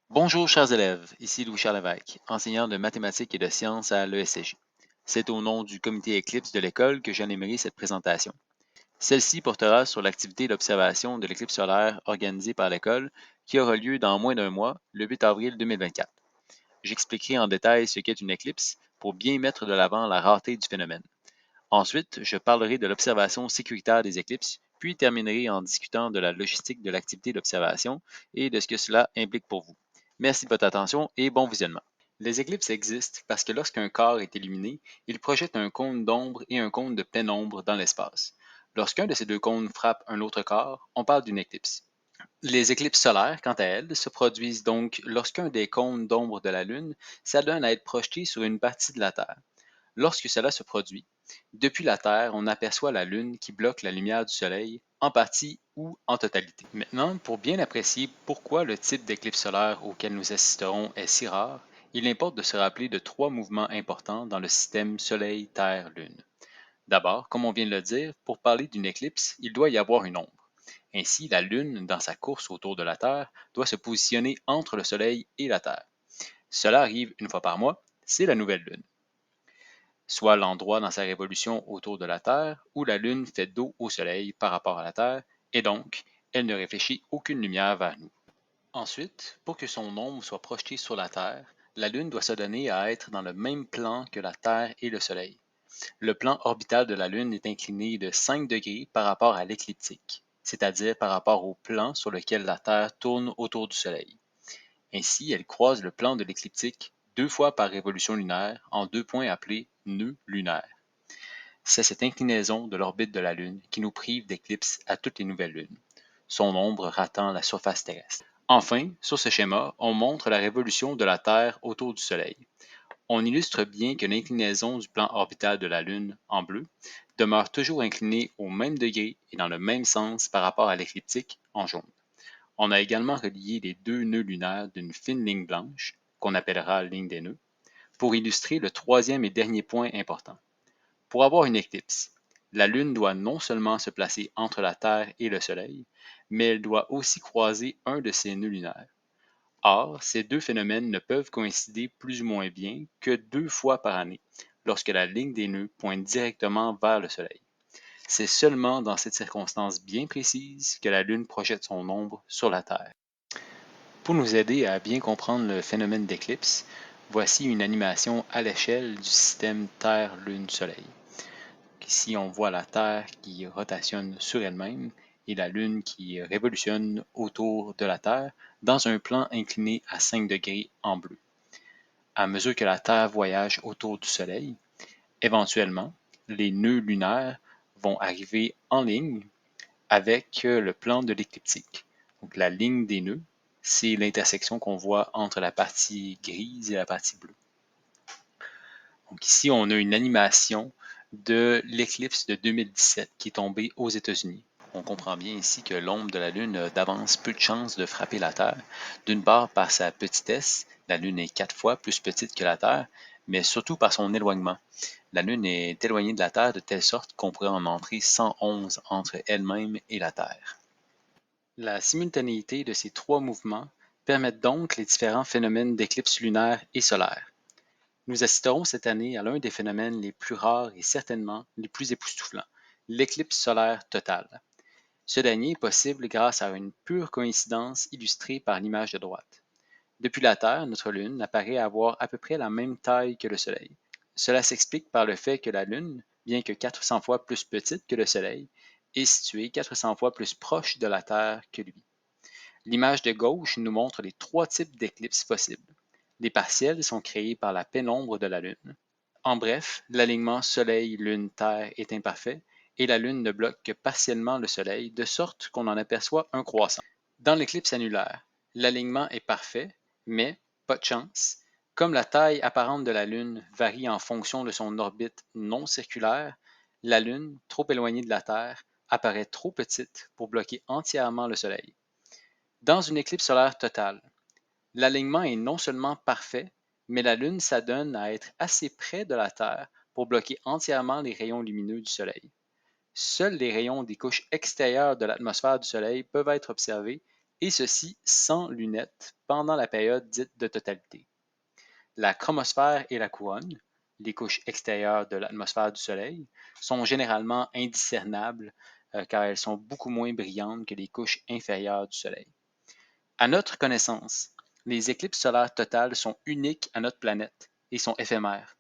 Bonjour chers élèves, ici Louis-Charles Lévesque, enseignant de mathématiques et de sciences à l'ESCJ. C'est au nom du comité Éclipse de l'école que j'animerai cette présentation. Celle-ci portera sur l'activité d'observation de l'éclipse solaire organisée par l'école qui aura lieu dans moins d'un mois, le 8 avril 2024. J'expliquerai en détail ce qu'est une éclipse pour bien mettre de l'avant la rareté du phénomène. Ensuite, je parlerai de l'observation sécuritaire des éclipses, puis terminerai en discutant de la logistique de l'activité d'observation et de ce que cela implique pour vous. Merci de votre attention et bon visionnement. Les éclipses existent parce que lorsqu'un corps est illuminé, il projette un cône d'ombre et un cône de pénombre dans l'espace. Lorsqu'un de ces deux cônes frappe un autre corps, on parle d'une éclipse. Les éclipses solaires, quant à elles, se produisent donc lorsqu'un des cônes d'ombre de la Lune s'adonne à être projeté sur une partie de la Terre. Lorsque cela se produit, depuis la Terre, on aperçoit la Lune qui bloque la lumière du Soleil, en partie ou en totalité. Maintenant, pour bien apprécier pourquoi le type d'éclipse solaire auquel nous assisterons est si rare, il importe de se rappeler de trois mouvements importants dans le système Soleil-Terre-Lune. D'abord, comme on vient de le dire, pour parler d'une éclipse, il doit y avoir une ombre. Ainsi, la Lune, dans sa course autour de la Terre, doit se positionner entre le Soleil et la Terre. Cela arrive une fois par mois, c'est la nouvelle Lune, soit l'endroit dans sa révolution autour de la Terre où la Lune fait dos au Soleil par rapport à la Terre, et donc elle ne réfléchit aucune lumière vers nous. Ensuite, pour que son ombre soit projetée sur la Terre, la Lune doit se donner à être dans le même plan que la Terre et le Soleil. Le plan orbital de la Lune est incliné de 5 degrés par rapport à l'écliptique, c'est-à-dire par rapport au plan sur lequel la Terre tourne autour du Soleil. Ainsi, elle croise le plan de l'écliptique deux fois par révolution lunaire en deux points appelés nœuds lunaires. C'est cette inclinaison de l'orbite de la Lune qui nous prive d'éclipses à toutes les nouvelles lunes, son ombre ratant la surface terrestre. Enfin, sur ce schéma, on montre la révolution de la Terre autour du Soleil. On illustre bien que l'inclinaison du plan orbital de la Lune, en bleu, demeure toujours inclinée au même degré et dans le même sens par rapport à l'écliptique, en jaune. On a également relié les deux nœuds lunaires d'une fine ligne blanche, qu'on appellera ligne des nœuds, pour illustrer le troisième et dernier point important. Pour avoir une éclipse, la Lune doit non seulement se placer entre la Terre et le Soleil, mais elle doit aussi croiser un de ses nœuds lunaires. Or, ces deux phénomènes ne peuvent coïncider plus ou moins bien que deux fois par année, lorsque la ligne des nœuds pointe directement vers le Soleil. C'est seulement dans cette circonstance bien précise que la Lune projette son ombre sur la Terre. Pour nous aider à bien comprendre le phénomène d'éclipse, voici une animation à l'échelle du système Terre-Lune-Soleil. Ici, on voit la Terre qui rotationne sur elle-même et la Lune qui révolutionne autour de la Terre dans un plan incliné à 5 degrés en bleu. À mesure que la Terre voyage autour du Soleil, éventuellement, les nœuds lunaires vont arriver en ligne avec le plan de l'écliptique. Donc la ligne des nœuds, c'est l'intersection qu'on voit entre la partie grise et la partie bleue. Donc ici, on a une animation de l'éclipse de 2017 qui est tombée aux États-Unis. On comprend bien ici que l'ombre de la Lune a d'avance peu de chances de frapper la Terre, d'une part par sa petitesse, la Lune est 4 fois plus petite que la Terre, mais surtout par son éloignement. La Lune est éloignée de la Terre de telle sorte qu'on pourrait en entrer 111 entre elle-même et la Terre. La simultanéité de ces trois mouvements permet donc les différents phénomènes d'éclipse lunaire et solaire. Nous assisterons cette année à l'un des phénomènes les plus rares et certainement les plus époustouflants, l'éclipse solaire totale. Ce dernier est possible grâce à une pure coïncidence illustrée par l'image de droite. Depuis la Terre, notre Lune apparaît avoir à peu près la même taille que le Soleil. Cela s'explique par le fait que la Lune, bien que 400 fois plus petite que le Soleil, est située 400 fois plus proche de la Terre que lui. L'image de gauche nous montre les trois types d'éclipses possibles. Les partielles sont créées par la pénombre de la Lune. En bref, l'alignement Soleil-Lune-Terre est imparfait et la Lune ne bloque que partiellement le Soleil, de sorte qu'on en aperçoit un croissant. Dans l'éclipse annulaire, l'alignement est parfait, mais, pas de chance, comme la taille apparente de la Lune varie en fonction de son orbite non circulaire, la Lune, trop éloignée de la Terre, apparaît trop petite pour bloquer entièrement le Soleil. Dans une éclipse solaire totale, l'alignement est non seulement parfait, mais la Lune s'adonne à être assez près de la Terre pour bloquer entièrement les rayons lumineux du Soleil. Seuls les rayons des couches extérieures de l'atmosphère du Soleil peuvent être observés et ceci sans lunettes pendant la période dite de totalité. La chromosphère et la couronne, les couches extérieures de l'atmosphère du Soleil, sont généralement indiscernables car elles sont beaucoup moins brillantes que les couches inférieures du Soleil. À notre connaissance, les éclipses solaires totales sont uniques à notre planète et sont éphémères.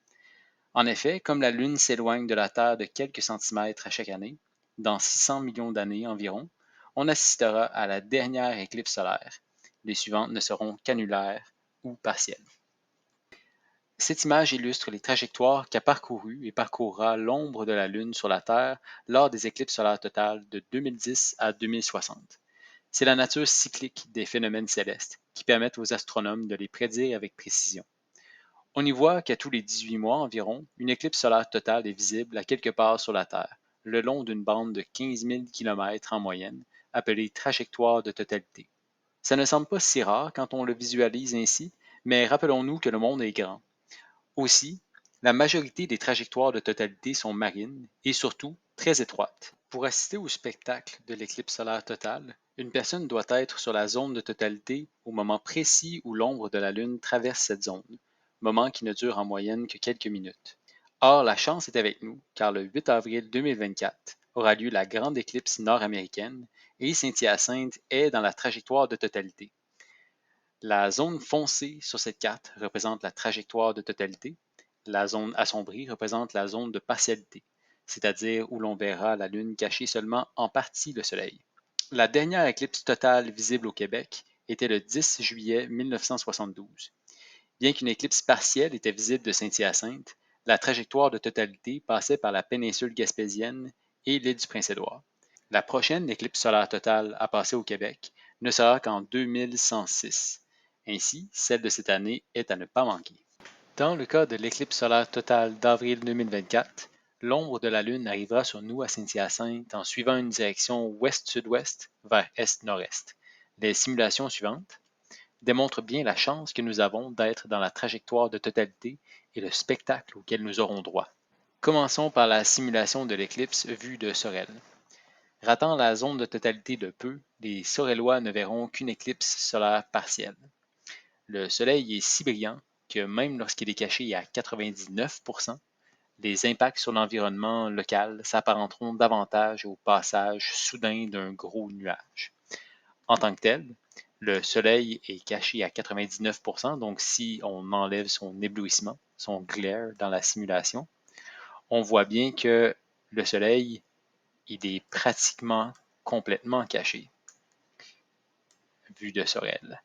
En effet, comme la Lune s'éloigne de la Terre de quelques centimètres à chaque année, dans 600 millions d'années environ, on assistera à la dernière éclipse solaire. Les suivantes ne seront qu'annulaires ou partielles. Cette image illustre les trajectoires qu'a parcourues et parcourra l'ombre de la Lune sur la Terre lors des éclipses solaires totales de 2010 à 2060. C'est la nature cyclique des phénomènes célestes qui permettent aux astronomes de les prédire avec précision. On y voit qu'à tous les 18 mois environ, une éclipse solaire totale est visible à quelque part sur la Terre, le long d'une bande de 15 000 km en moyenne, appelée trajectoire de totalité. Ça ne semble pas si rare quand on le visualise ainsi, mais rappelons-nous que le monde est grand. Aussi, la majorité des trajectoires de totalité sont marines et surtout très étroites. Pour assister au spectacle de l'éclipse solaire totale, une personne doit être sur la zone de totalité au moment précis où l'ombre de la Lune traverse cette zone, moment qui ne dure en moyenne que quelques minutes. Or, la chance est avec nous, car le 8 avril 2024 aura lieu la grande éclipse nord-américaine et Saint-Hyacinthe est dans la trajectoire de totalité. La zone foncée sur cette carte représente la trajectoire de totalité. La zone assombrie représente la zone de partialité, c'est-à-dire où l'on verra la Lune cacher seulement en partie le Soleil. La dernière éclipse totale visible au Québec était le 10 juillet 1972. Bien qu'une éclipse partielle était visible de Saint-Hyacinthe, la trajectoire de totalité passait par la péninsule gaspésienne et l'île du Prince-Édouard. La prochaine éclipse solaire totale à passer au Québec ne sera qu'en 2106. Ainsi, celle de cette année est à ne pas manquer. Dans le cas de l'éclipse solaire totale d'avril 2024, l'ombre de la Lune arrivera sur nous à Saint-Hyacinthe en suivant une direction ouest-sud-ouest vers est-nord-est. Les simulations suivantes démontrent bien la chance que nous avons d'être dans la trajectoire de totalité et le spectacle auquel nous aurons droit. Commençons par la simulation de l'éclipse vue de Sorel. Ratant la zone de totalité de peu, les Sorellois ne verront qu'une éclipse solaire partielle. Le Soleil est si brillant que même lorsqu'il est caché à 99%, les impacts sur l'environnement local s'apparenteront davantage au passage soudain d'un gros nuage. En tant que tel, le Soleil est caché à 99%, donc si on enlève son éblouissement, son glare dans la simulation, on voit bien que le Soleil, il est pratiquement complètement caché, vu de Sorel.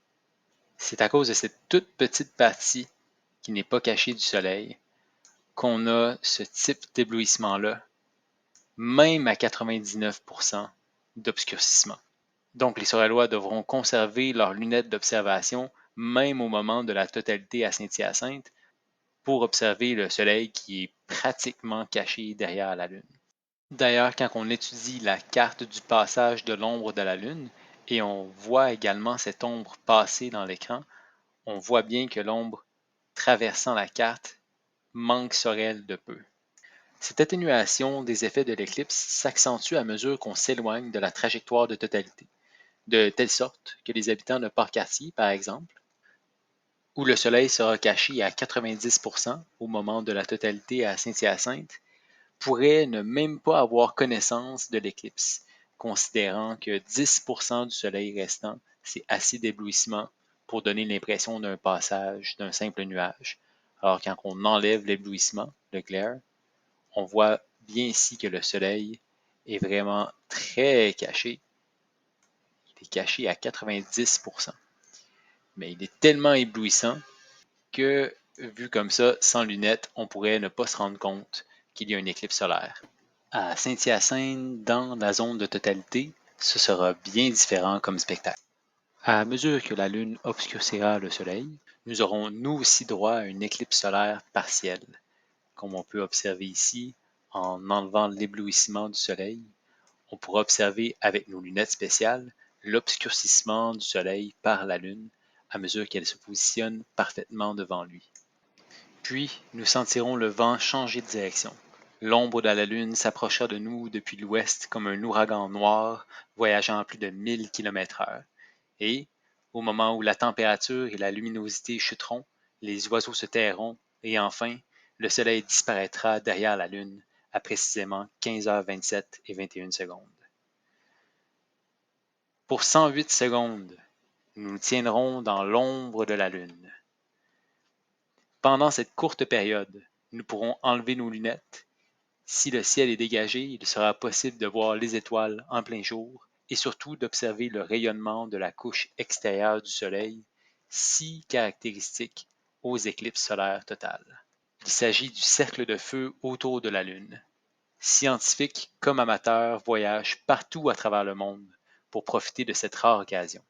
C'est à cause de cette toute petite partie qui n'est pas cachée du Soleil qu'on a ce type d'éblouissement-là, même à 99% d'obscurcissement. Donc, les Sorellois devront conserver leurs lunettes d'observation même au moment de la totalité à Saint-Hyacinthe pour observer le Soleil qui est pratiquement caché derrière la Lune. D'ailleurs, quand on étudie la carte du passage de l'ombre de la Lune et on voit également cette ombre passer dans l'écran, on voit bien que l'ombre traversant la carte manque Sorel de peu. Cette atténuation des effets de l'éclipse s'accentue à mesure qu'on s'éloigne de la trajectoire de totalité, de telle sorte que les habitants de Port-Cartier, par exemple, où le Soleil sera caché à 90% au moment de la totalité à Saint-Hyacinthe, pourraient ne même pas avoir connaissance de l'éclipse, considérant que 10% du Soleil restant, c'est assez d'éblouissement pour donner l'impression d'un passage d'un simple nuage. Alors quand on enlève l'éblouissement, le glare, on voit bien ici que le Soleil est vraiment très caché. Il est caché à 90%. Mais il est tellement éblouissant que, vu comme ça, sans lunettes, on pourrait ne pas se rendre compte qu'il y a une éclipse solaire. À Saint-Hyacinthe, dans la zone de totalité, ce sera bien différent comme spectacle. À mesure que la Lune obscurcira le Soleil, nous aurons nous aussi droit à une éclipse solaire partielle. Comme on peut observer ici, en enlevant l'éblouissement du Soleil, on pourra observer avec nos lunettes spéciales l'obscurcissement du Soleil par la Lune à mesure qu'elle se positionne parfaitement devant lui. Puis, nous sentirons le vent changer de direction. L'ombre de la Lune s'approchera de nous depuis l'ouest comme un ouragan noir voyageant à plus de 1000 km/h. Et, au moment où la température et la luminosité chuteront, les oiseaux se tairont, et enfin, le soleil disparaîtra derrière la Lune à précisément 15h27 et 21 secondes. Pour 108 secondes, nous nous tiendrons dans l'ombre de la Lune. Pendant cette courte période, nous pourrons enlever nos lunettes. Si le ciel est dégagé, il sera possible de voir les étoiles en plein jour et surtout d'observer le rayonnement de la couche extérieure du Soleil, si caractéristique aux éclipses solaires totales. Il s'agit du cercle de feu autour de la Lune. Scientifiques comme amateurs voyagent partout à travers le monde pour profiter de cette rare occasion.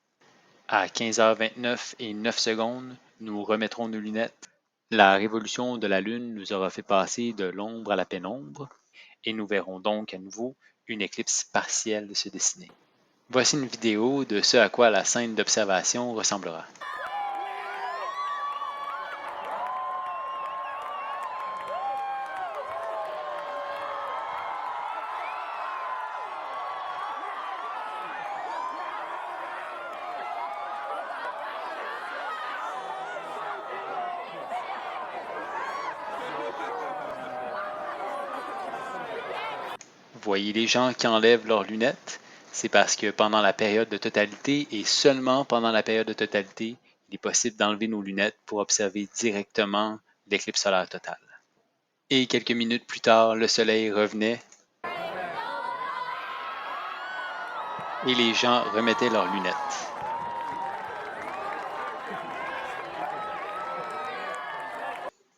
À 15h29 et 9 secondes, nous remettrons nos lunettes. La révolution de la Lune nous aura fait passer de l'ombre à la pénombre, et nous verrons donc à nouveau une éclipse partielle se dessiner. Voici une vidéo de ce à quoi la scène d'observation ressemblera. Voyez les gens qui enlèvent leurs lunettes, c'est parce que pendant la période de totalité et seulement pendant la période de totalité, il est possible d'enlever nos lunettes pour observer directement l'éclipse solaire totale. Et quelques minutes plus tard, le soleil revenait et les gens remettaient leurs lunettes.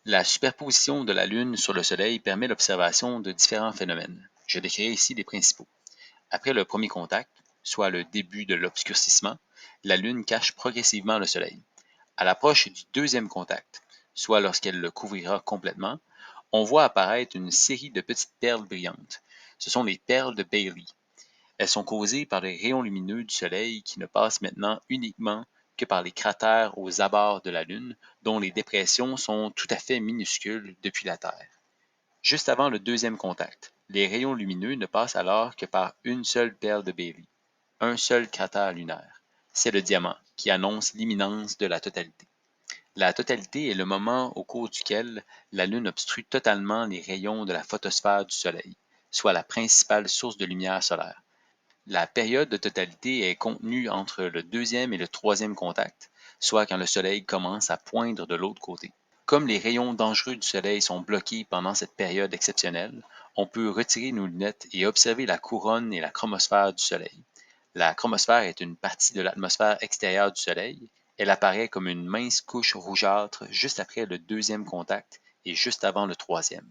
La superposition de la Lune sur le Soleil permet l'observation de différents phénomènes. Je décrirai ici les principaux. Après le premier contact, soit le début de l'obscurcissement, la Lune cache progressivement le Soleil. À l'approche du deuxième contact, soit lorsqu'elle le couvrira complètement, on voit apparaître une série de petites perles brillantes. Ce sont les perles de Bailey. Elles sont causées par les rayons lumineux du Soleil qui ne passent maintenant uniquement que par les cratères aux abords de la Lune, dont les dépressions sont tout à fait minuscules depuis la Terre. Juste avant le deuxième contact, les rayons lumineux ne passent alors que par une seule perle de Bailey, un seul cratère lunaire. C'est le diamant, qui annonce l'imminence de la totalité. La totalité est le moment au cours duquel la Lune obstrue totalement les rayons de la photosphère du Soleil, soit la principale source de lumière solaire. La période de totalité est contenue entre le deuxième et le troisième contact, soit quand le Soleil commence à poindre de l'autre côté. Comme les rayons dangereux du Soleil sont bloqués pendant cette période exceptionnelle, on peut retirer nos lunettes et observer la couronne et la chromosphère du Soleil. La chromosphère est une partie de l'atmosphère extérieure du Soleil. Elle apparaît comme une mince couche rougeâtre juste après le deuxième contact et juste avant le troisième.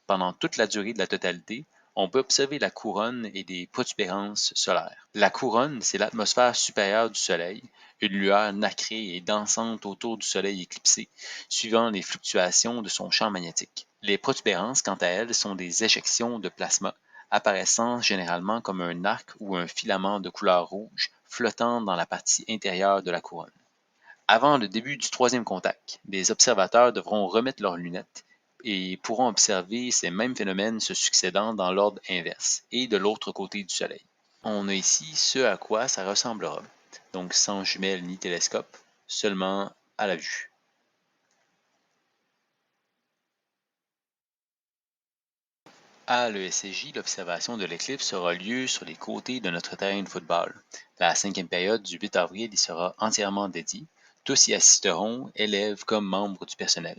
Pendant toute la durée de la totalité, on peut observer la couronne et des protubérances solaires. La couronne, c'est l'atmosphère supérieure du Soleil, une lueur nacrée et dansante autour du Soleil éclipsé, suivant les fluctuations de son champ magnétique. Les protubérances, quant à elles, sont des éjections de plasma, apparaissant généralement comme un arc ou un filament de couleur rouge flottant dans la partie intérieure de la couronne. Avant le début du troisième contact, les observateurs devront remettre leurs lunettes et pourront observer ces mêmes phénomènes se succédant dans l'ordre inverse et de l'autre côté du Soleil. On a ici ce à quoi ça ressemblera, donc sans jumelles ni télescope, seulement à la vue. À l'ESCJ, l'observation de l'éclipse aura lieu sur les côtés de notre terrain de football. La cinquième période du 8 avril y sera entièrement dédiée. Tous y assisteront, élèves comme membres du personnel.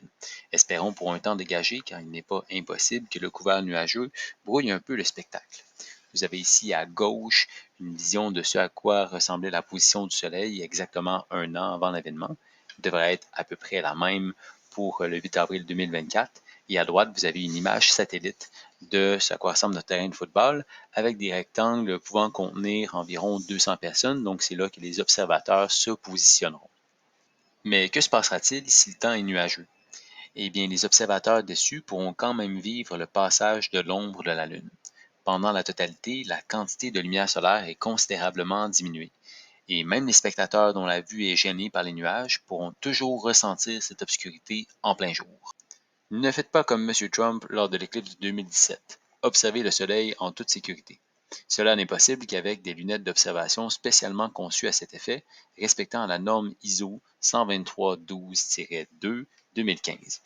Espérons pour un temps dégagé, car il n'est pas impossible que le couvert nuageux brouille un peu le spectacle. Vous avez ici à gauche une vision de ce à quoi ressemblait la position du Soleil exactement un an avant l'événement. Elle devrait être à peu près la même pour le 8 avril 2024. Et à droite, vous avez une image satellite de ce à quoi ressemble notre terrain de football, avec des rectangles pouvant contenir environ 200 personnes. Donc, c'est là que les observateurs se positionneront. Mais que se passera-t-il si le temps est nuageux? Eh bien, les observateurs dessus pourront quand même vivre le passage de l'ombre de la Lune. Pendant la totalité, la quantité de lumière solaire est considérablement diminuée. Et même les spectateurs dont la vue est gênée par les nuages pourront toujours ressentir cette obscurité en plein jour. Ne faites pas comme M. Trump lors de l'éclipse de 2017. Observez le Soleil en toute sécurité. Cela n'est possible qu'avec des lunettes d'observation spécialement conçues à cet effet, respectant la norme ISO 123.12-2 2015.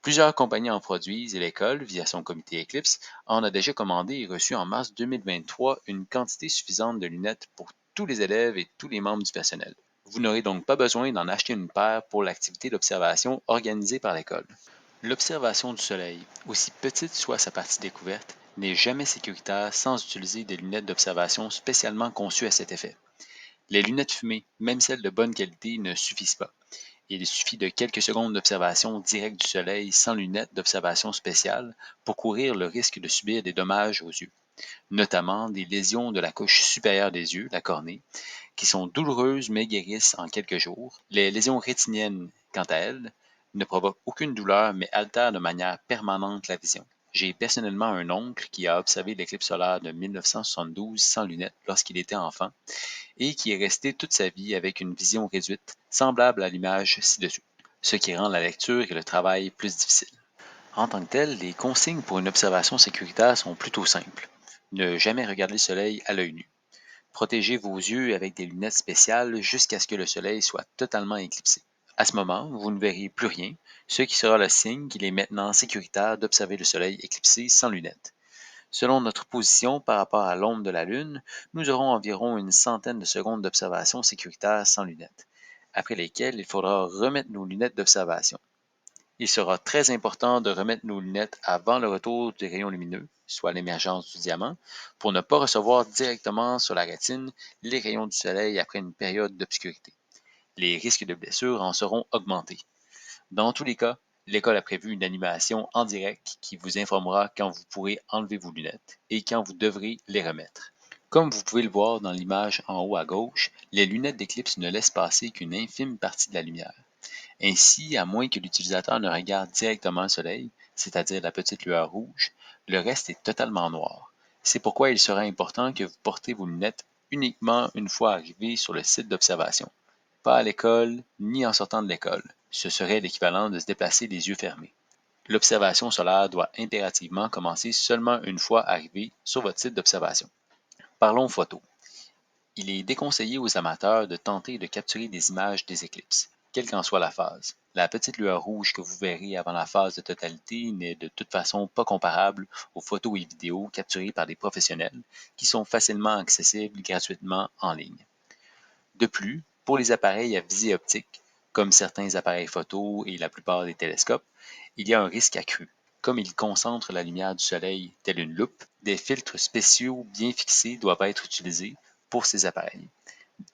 Plusieurs compagnies en produisent et l'école, via son comité Eclipse, en a déjà commandé et reçu en mars 2023 une quantité suffisante de lunettes pour tous les élèves et tous les membres du personnel. Vous n'aurez donc pas besoin d'en acheter une paire pour l'activité d'observation organisée par l'école. L'observation du Soleil, aussi petite soit sa partie découverte, n'est jamais sécuritaire sans utiliser des lunettes d'observation spécialement conçues à cet effet. Les lunettes fumées, même celles de bonne qualité, ne suffisent pas. Il suffit de quelques secondes d'observation directe du Soleil sans lunettes d'observation spéciales pour courir le risque de subir des dommages aux yeux, notamment des lésions de la couche supérieure des yeux, la cornée, qui sont douloureuses mais guérissent en quelques jours. Les lésions rétiniennes, quant à elles, ne provoquent aucune douleur mais altèrent de manière permanente la vision. J'ai personnellement un oncle qui a observé l'éclipse solaire de 1972 sans lunettes lorsqu'il était enfant et qui est resté toute sa vie avec une vision réduite, semblable à l'image ci-dessus, ce qui rend la lecture et le travail plus difficiles. En tant que tel, les consignes pour une observation sécuritaire sont plutôt simples. Ne jamais regarder le soleil à l'œil nu. Protégez vos yeux avec des lunettes spéciales jusqu'à ce que le soleil soit totalement éclipsé. À ce moment, vous ne verrez plus rien, ce qui sera le signe qu'il est maintenant sécuritaire d'observer le soleil éclipsé sans lunettes. Selon notre position par rapport à l'ombre de la Lune, nous aurons environ une centaine de secondes d'observation sécuritaire sans lunettes, après lesquelles il faudra remettre nos lunettes d'observation. Il sera très important de remettre nos lunettes avant le retour des rayons lumineux, soit l'émergence du diamant, pour ne pas recevoir directement sur la rétine les rayons du soleil après une période d'obscurité. Les risques de blessures en seront augmentés. Dans tous les cas, l'école a prévu une animation en direct qui vous informera quand vous pourrez enlever vos lunettes et quand vous devrez les remettre. Comme vous pouvez le voir dans l'image en haut à gauche, les lunettes d'éclipse ne laissent passer qu'une infime partie de la lumière. Ainsi, à moins que l'utilisateur ne regarde directement le soleil, c'est-à-dire la petite lueur rouge, le reste est totalement noir. C'est pourquoi il sera important que vous portez vos lunettes uniquement une fois arrivé sur le site d'observation. Pas à l'école, ni en sortant de l'école. Ce serait l'équivalent de se déplacer les yeux fermés. L'observation solaire doit impérativement commencer seulement une fois arrivé sur votre site d'observation. Parlons photo. Il est déconseillé aux amateurs de tenter de capturer des images des éclipses, quelle qu'en soit la phase. La petite lueur rouge que vous verrez avant la phase de totalité n'est de toute façon pas comparable aux photos et vidéos capturées par des professionnels qui sont facilement accessibles gratuitement en ligne. De plus, pour les appareils à visée optique, comme certains appareils photo et la plupart des télescopes, il y a un risque accru. Comme ils concentrent la lumière du soleil telle une loupe, des filtres spéciaux bien fixés doivent être utilisés pour ces appareils.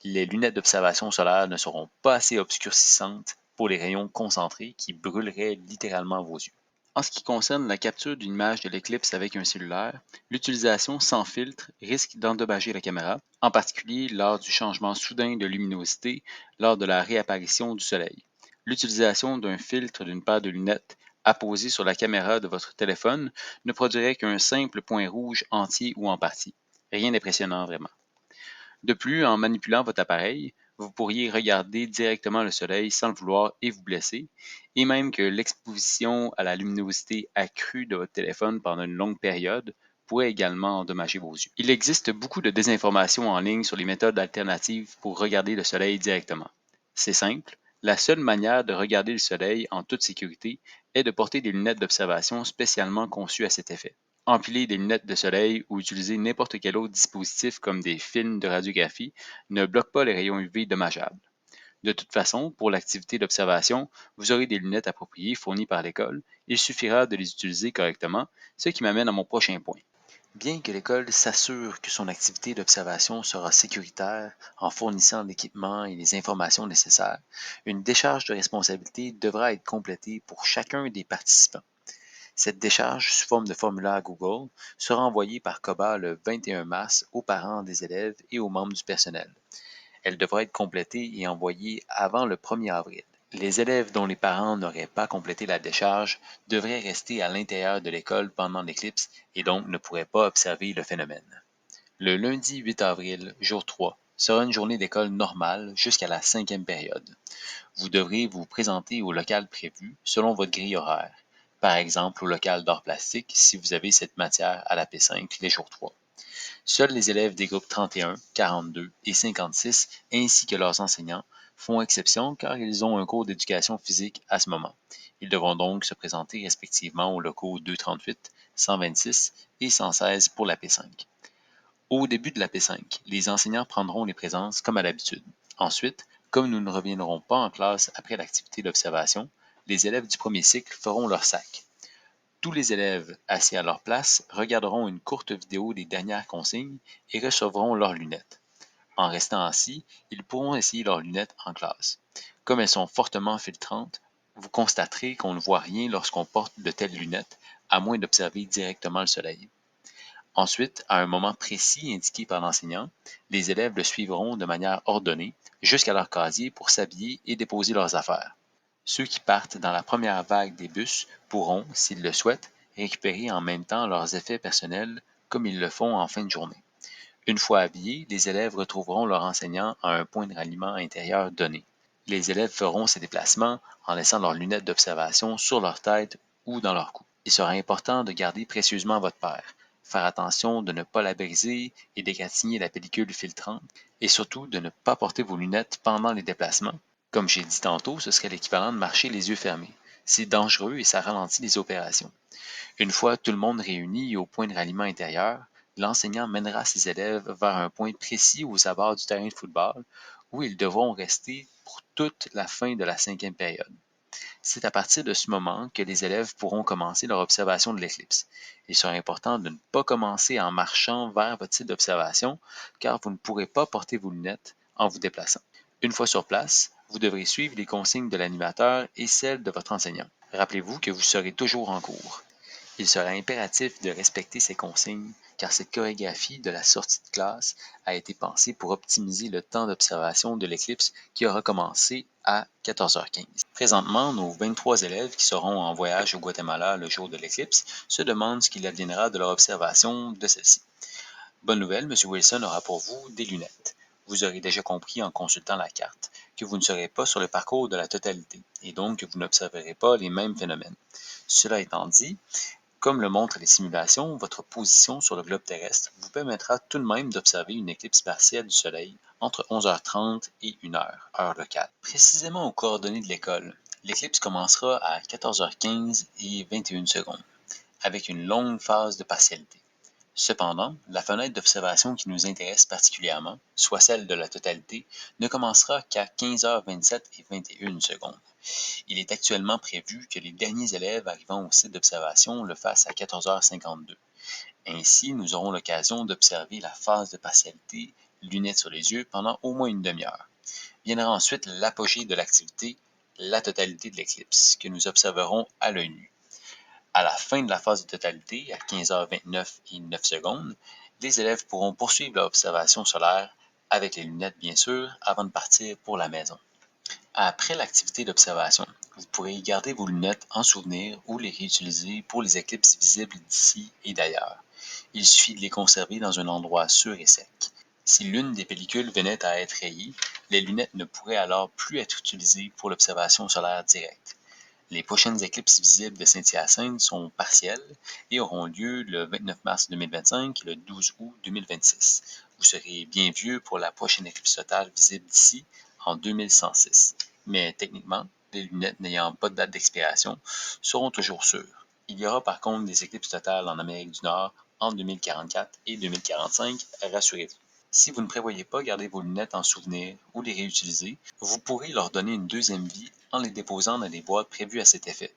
Les lunettes d'observation solaire ne seront pas assez obscurcissantes pour les rayons concentrés qui brûleraient littéralement vos yeux. En ce qui concerne la capture d'une image de l'éclipse avec un cellulaire, l'utilisation sans filtre risque d'endommager la caméra, en particulier lors du changement soudain de luminosité lors de la réapparition du soleil. L'utilisation d'un filtre d'une paire de lunettes apposée sur la caméra de votre téléphone ne produirait qu'un simple point rouge entier ou en partie. Rien d'impressionnant vraiment. De plus, en manipulant votre appareil, vous pourriez regarder directement le soleil sans le vouloir et vous blesser, et même que l'exposition à la luminosité accrue de votre téléphone pendant une longue période pourrait également endommager vos yeux. Il existe beaucoup de désinformation en ligne sur les méthodes alternatives pour regarder le soleil directement. C'est simple, la seule manière de regarder le soleil en toute sécurité est de porter des lunettes d'observation spécialement conçues à cet effet. Empiler des lunettes de soleil ou utiliser n'importe quel autre dispositif comme des films de radiographie ne bloque pas les rayons UV dommageables. De toute façon, pour l'activité d'observation, vous aurez des lunettes appropriées fournies par l'école. Il suffira de les utiliser correctement, ce qui m'amène à mon prochain point. Bien que l'école s'assure que son activité d'observation sera sécuritaire en fournissant l'équipement et les informations nécessaires, une décharge de responsabilité devra être complétée pour chacun des participants. Cette décharge, sous forme de formulaire Google, sera envoyée par COBA le 21 mars aux parents des élèves et aux membres du personnel. Elle devra être complétée et envoyée avant le 1er avril. Les élèves dont les parents n'auraient pas complété la décharge devraient rester à l'intérieur de l'école pendant l'éclipse et donc ne pourraient pas observer le phénomène. Le lundi 8 avril, jour 3, sera une journée d'école normale jusqu'à la 5e période. Vous devrez vous présenter au local prévu selon votre grille horaire. Par exemple, au local d'art plastique si vous avez cette matière à la P5 les jours 3. Seuls les élèves des groupes 31, 42 et 56, ainsi que leurs enseignants, font exception car ils ont un cours d'éducation physique à ce moment. Ils devront donc se présenter respectivement aux locaux 238, 126 et 116 pour la P5. Au début de la P5, les enseignants prendront les présences comme à l'habitude. Ensuite, comme nous ne reviendrons pas en classe après l'activité d'observation, les élèves du premier cycle feront leur sac. Tous les élèves assis à leur place regarderont une courte vidéo des dernières consignes et recevront leurs lunettes. En restant assis, ils pourront essayer leurs lunettes en classe. Comme elles sont fortement filtrantes, vous constaterez qu'on ne voit rien lorsqu'on porte de telles lunettes, à moins d'observer directement le soleil. Ensuite, à un moment précis indiqué par l'enseignant, les élèves le suivront de manière ordonnée jusqu'à leur casier pour s'habiller et déposer leurs affaires. Ceux qui partent dans la première vague des bus pourront, s'ils le souhaitent, récupérer en même temps leurs effets personnels comme ils le font en fin de journée. Une fois habillés, les élèves retrouveront leur enseignant à un point de ralliement intérieur donné. Les élèves feront ces déplacements en laissant leurs lunettes d'observation sur leur tête ou dans leur cou. Il sera important de garder précieusement votre paire, faire attention de ne pas la briser et d'égratigner la pellicule filtrante, et surtout de ne pas porter vos lunettes pendant les déplacements. Comme j'ai dit tantôt, ce serait l'équivalent de marcher les yeux fermés. C'est dangereux et ça ralentit les opérations. Une fois tout le monde réuni au point de ralliement intérieur, l'enseignant mènera ses élèves vers un point précis aux abords du terrain de football où ils devront rester pour toute la fin de la 5e période. C'est à partir de ce moment que les élèves pourront commencer leur observation de l'éclipse. Il sera important de ne pas commencer en marchant vers votre site d'observation car vous ne pourrez pas porter vos lunettes en vous déplaçant. Une fois sur place, vous devrez suivre les consignes de l'animateur et celles de votre enseignant. Rappelez-vous que vous serez toujours en cours. Il sera impératif de respecter ces consignes car cette chorégraphie de la sortie de classe a été pensée pour optimiser le temps d'observation de l'éclipse qui aura commencé à 14h15. Présentement, nos 23 élèves qui seront en voyage au Guatemala le jour de l'éclipse se demandent ce qu'il adviendra de leur observation de celle-ci. Bonne nouvelle, M. Wilson aura pour vous des lunettes. Vous aurez déjà compris en consultant la carte que vous ne serez pas sur le parcours de la totalité et donc que vous n'observerez pas les mêmes phénomènes. Cela étant dit, comme le montrent les simulations, votre position sur le globe terrestre vous permettra tout de même d'observer une éclipse partielle du Soleil entre 11h30 et 1h, heure locale. Précisément aux coordonnées de l'école, l'éclipse commencera à 14h15 et 21 secondes, avec une longue phase de partialité. Cependant, la fenêtre d'observation qui nous intéresse particulièrement, soit celle de la totalité, ne commencera qu'à 15h27 et 21 secondes. Il est actuellement prévu que les derniers élèves arrivant au site d'observation le fassent à 14h52. Ainsi, nous aurons l'occasion d'observer la phase de partialité, lunettes sur les yeux, pendant au moins une demi-heure. Viendra ensuite l'apogée de l'activité, la totalité de l'éclipse, que nous observerons à l'œil nu. À la fin de la phase de totalité, à 15h29 et 9 secondes, les élèves pourront poursuivre leur observation solaire, avec les lunettes bien sûr, avant de partir pour la maison. Après l'activité d'observation, vous pourrez garder vos lunettes en souvenir ou les réutiliser pour les éclipses visibles d'ici et d'ailleurs. Il suffit de les conserver dans un endroit sûr et sec. Si l'une des pellicules venait à être rayée, les lunettes ne pourraient alors plus être utilisées pour l'observation solaire directe. Les prochaines éclipses visibles de Saint-Hyacinthe sont partielles et auront lieu le 29 mars 2025 et le 12 août 2026. Vous serez bien vieux pour la prochaine éclipse totale visible d'ici en 2106. Mais techniquement, les lunettes n'ayant pas de date d'expiration seront toujours sûres. Il y aura par contre des éclipses totales en Amérique du Nord en 2044 et 2045, rassurez-vous. Si vous ne prévoyez pas garder vos lunettes en souvenir ou les réutiliser, vous pourrez leur donner une deuxième vie en les déposant dans des boîtes prévues à cet effet.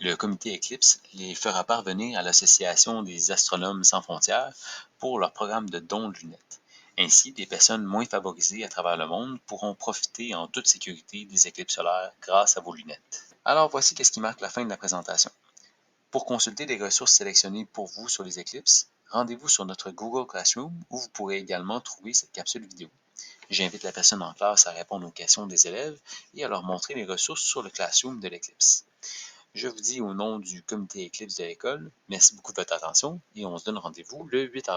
Le comité Eclipse les fera parvenir à l'Association des astronomes sans frontières pour leur programme de don de lunettes. Ainsi, des personnes moins favorisées à travers le monde pourront profiter en toute sécurité des éclipses solaires grâce à vos lunettes. Alors voici ce qui marque la fin de la présentation. Pour consulter les ressources sélectionnées pour vous sur les éclipses, rendez-vous sur notre Google Classroom où vous pourrez également trouver cette capsule vidéo. J'invite la personne en classe à répondre aux questions des élèves et à leur montrer les ressources sur le Classroom de l'éclipse. Je vous dis au nom du comité éclipse de l'école, merci beaucoup de votre attention et on se donne rendez-vous le 8 avril.